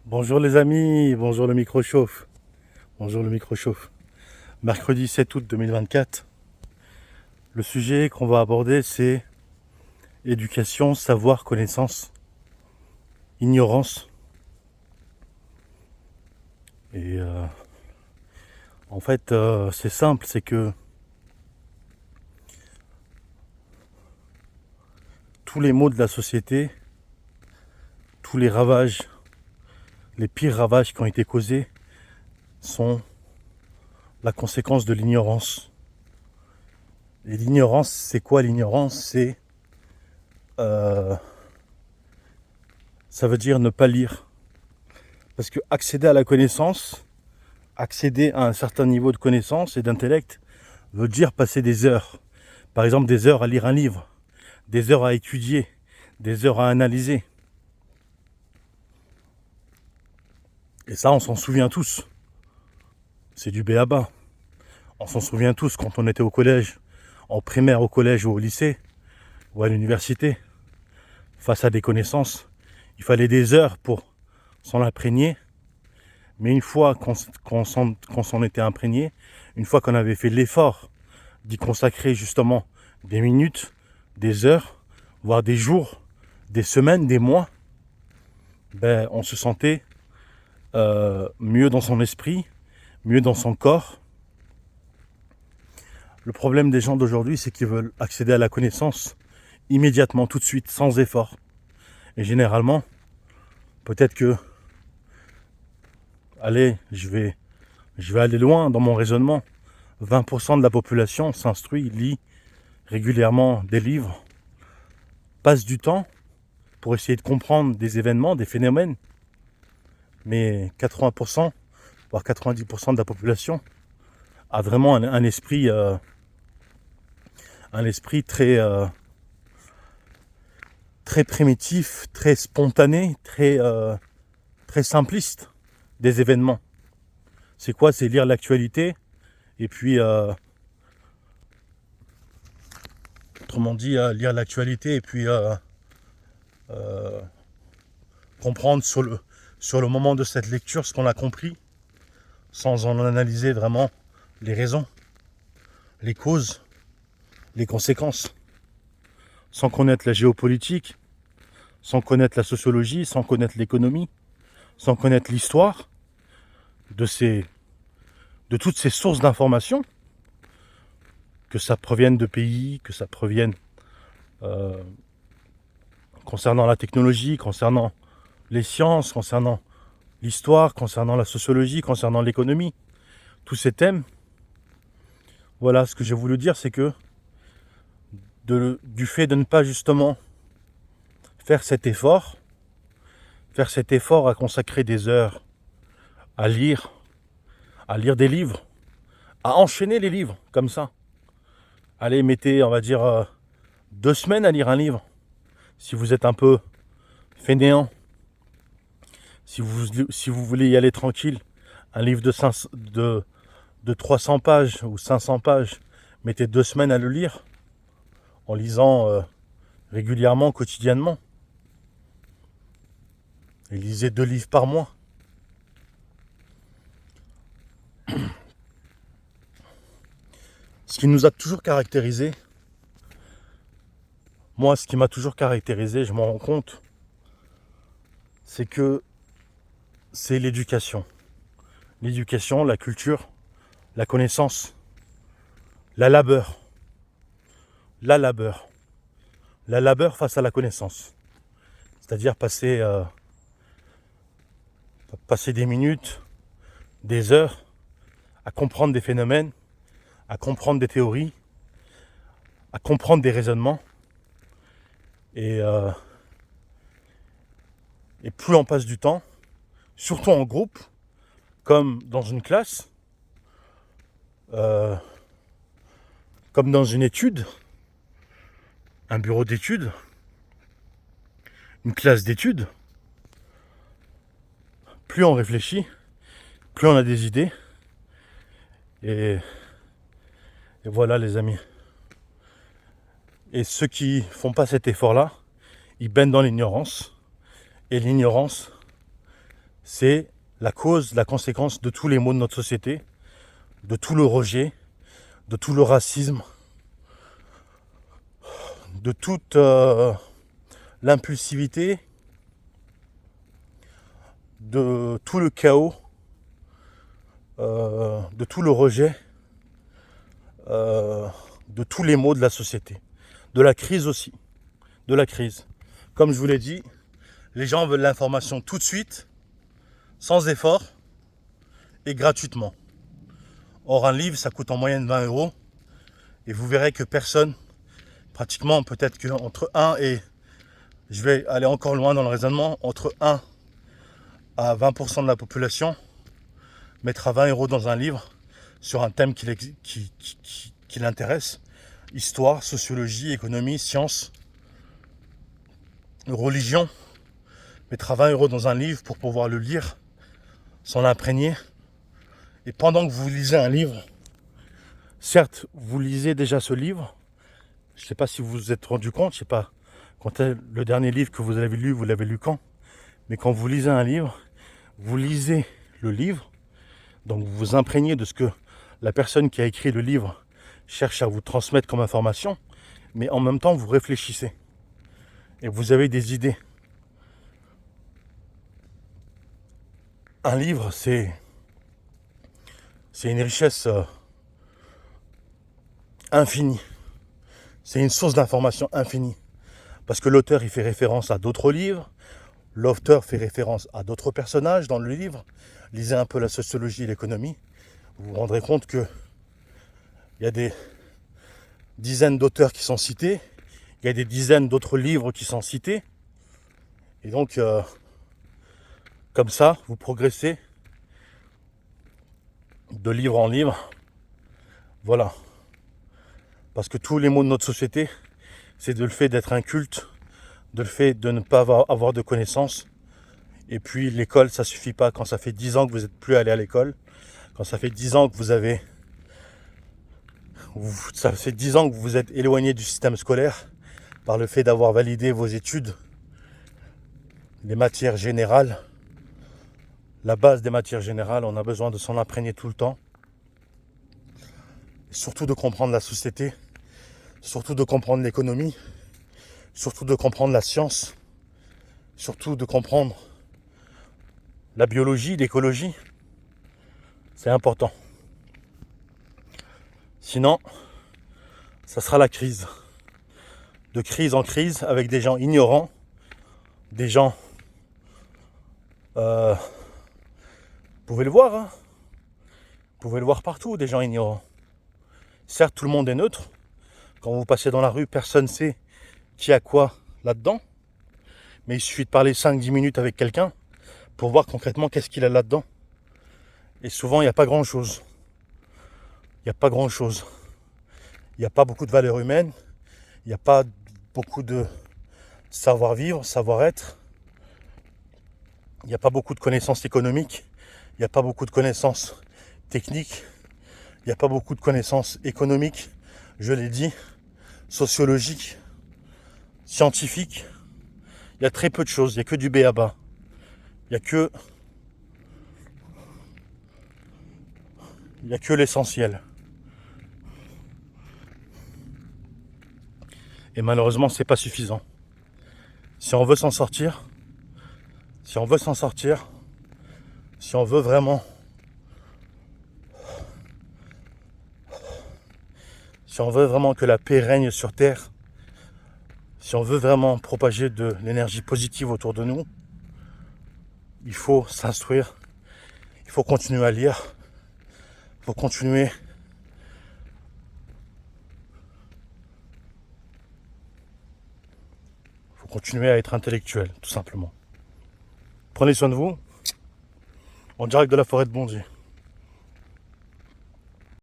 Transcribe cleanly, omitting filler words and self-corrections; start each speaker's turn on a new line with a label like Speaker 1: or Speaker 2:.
Speaker 1: Bonjour les amis, bonjour le micro chauffe. Bonjour le micro chauffe. Mercredi 7 août 2024. Le sujet qu'on va aborder c'est éducation, savoir, connaissance, ignorance. Et en fait c'est simple, c'est que tous les maux de la société, tous les ravages, les pires ravages qui ont été causés sont la conséquence de l'ignorance. Et l'ignorance, c'est quoi l'ignorance? Euh, Ça veut dire ne pas lire. Parce que accéder à la connaissance, accéder à un certain niveau de connaissance et d'intellect veut dire passer des heures. Par exemple, des heures à lire un livre, des heures à étudier, des heures à analyser. Et ça, on s'en souvient tous. C'est du b.a.-ba. On s'en souvient tous quand on était au collège, en primaire au collège ou au lycée, ou à l'université. Face à des connaissances, il fallait des heures pour s'en imprégner. Mais une fois qu'on s'en était imprégné, une fois qu'on avait fait l'effort d'y consacrer justement des minutes, des heures, voire des jours, des semaines, des mois, on se sentait mieux dans son esprit, mieux dans son corps. Le problème des gens d'aujourd'hui, c'est qu'ils veulent accéder à la connaissance immédiatement, tout de suite, sans effort. Et généralement, peut-être que, allez, je vais aller loin dans mon raisonnement. 20% de la population s'instruit, lit régulièrement des livres, passe du temps pour essayer de comprendre des événements, des phénomènes. Mais 80%, voire 90% de la population a vraiment un esprit très, très primitif, très spontané, très simpliste des événements. C'est quoi? C'est lire l'actualité et puis, autrement dit, lire l'actualité et puis comprendre sur le moment de cette lecture ce qu'on a compris, sans en analyser vraiment les raisons, les causes, les conséquences, sans connaître la géopolitique, sans connaître la sociologie, sans connaître l'économie, sans connaître l'histoire de toutes ces sources d'informations, que ça provienne de pays, que ça provienne euh, concernant la technologie, concernant les sciences, concernant l'histoire, concernant la sociologie, concernant l'économie, tous ces thèmes. Voilà, ce que j'ai voulu dire, c'est que du fait de ne pas justement faire cet effort à consacrer des heures à lire des livres, à enchaîner les livres comme ça. Allez, mettez, on va dire, 2 semaines à lire un livre. Si vous êtes un peu fainéant, si vous voulez y aller tranquille, un livre de 300 pages ou 500 pages, mettez 2 semaines à le lire en lisant régulièrement, quotidiennement. Et lisez 2 livres par mois. Ce qui nous a toujours caractérisé, moi ce qui m'a toujours caractérisé, je m'en rends compte, c'est que c'est l'éducation. L'éducation, la culture, la connaissance, la labeur. La labeur. La labeur face à la connaissance. C'est-à-dire passer des minutes, des heures à comprendre des phénomènes, à comprendre des théories, à comprendre des raisonnements. Et plus on passe du temps, surtout en groupe, comme dans une classe, comme dans une étude, un bureau d'études, une classe d'études, plus on réfléchit, plus on a des idées. Et voilà les amis. Et ceux qui font pas cet effort-là, ils baignent dans l'ignorance. Et l'ignorance, c'est la cause, la conséquence de tous les maux de notre société, de tout le rejet, de tout le racisme, de toute l'impulsivité, de tout le chaos, de tout le rejet, de tous les maux de la société, de la crise aussi, de la crise. Comme je vous l'ai dit, les gens veulent l'information tout de suite, sans effort et gratuitement. Or, un livre, ça coûte en moyenne 20 € et vous verrez que personne, pratiquement peut-être qu'entre 1 et, je vais aller encore loin dans le raisonnement, entre 1 à 20% de la population mettra 20 € dans un livre sur un thème qui l'intéresse, histoire, sociologie, économie, sciences, religion, mettra 20 € dans un livre pour pouvoir le lire, s'en imprégner. Et pendant que vous lisez un livre, certes, vous lisez déjà ce livre, je ne sais pas si vous vous êtes rendu compte, je ne sais pas quand est le dernier livre que vous avez lu, vous l'avez lu quand, mais quand vous lisez un livre, vous lisez le livre, donc vous vous imprégnez de ce que la personne qui a écrit le livre cherche à vous transmettre comme information, mais en même temps vous réfléchissez et vous avez des idées. Un livre, c'est une richesse infinie. C'est une source d'information infinie. Parce que l'auteur, il fait référence à d'autres livres. L'auteur fait référence à d'autres personnages dans le livre. Lisez un peu la sociologie et l'économie. Vous vous rendrez compte qu'il y a des dizaines d'auteurs qui sont cités. Il y a des dizaines d'autres livres qui sont cités. Et donc, comme ça, vous progressez de livre en livre. Voilà. Parce que tous les maux de notre société, c'est de le fait d'être inculte, de le fait de ne pas avoir de connaissances. Et puis l'école, ça suffit pas. Quand ça fait 10 ans que vous n'êtes plus allé à l'école, quand ça fait 10 ans que ça fait 10 ans que vous vous êtes éloigné du système scolaire par le fait d'avoir validé vos études, les matières générales, la base des matières générales, on a besoin de s'en imprégner tout le temps. Et surtout de comprendre la société, surtout de comprendre l'économie, surtout de comprendre la science, surtout de comprendre la biologie, l'écologie. C'est important. Sinon, ça sera la crise. De crise en crise, avec des gens ignorants, des gens... vous pouvez le voir, hein. Vous pouvez le voir partout, des gens ignorants. Certes, tout le monde est neutre. Quand vous passez dans la rue, personne ne sait qui a quoi là-dedans. Mais il suffit de parler 5-10 minutes avec quelqu'un pour voir concrètement qu'est-ce qu'il a là-dedans. Et souvent, il n'y a pas grand-chose. Il n'y a pas grand-chose. Il n'y a pas beaucoup de valeurs humaines. Il n'y a pas beaucoup de savoir-vivre, savoir-être. Il n'y a pas beaucoup de connaissances économiques. Il n'y a pas beaucoup de connaissances techniques. Il n'y a pas beaucoup de connaissances économiques, je l'ai dit, sociologiques, scientifiques. Il y a très peu de choses, il n'y a que du b.a.-ba. Il n'y a que l'essentiel. Et malheureusement, c'est pas suffisant. Si on veut s'en sortir, si on veut vraiment, que la paix règne sur Terre, si on veut vraiment propager de l'énergie positive autour de nous, il faut s'instruire, il faut continuer à lire, il faut continuer à être intellectuel, tout simplement. Prenez soin de vous, en direct de la forêt de Bondy.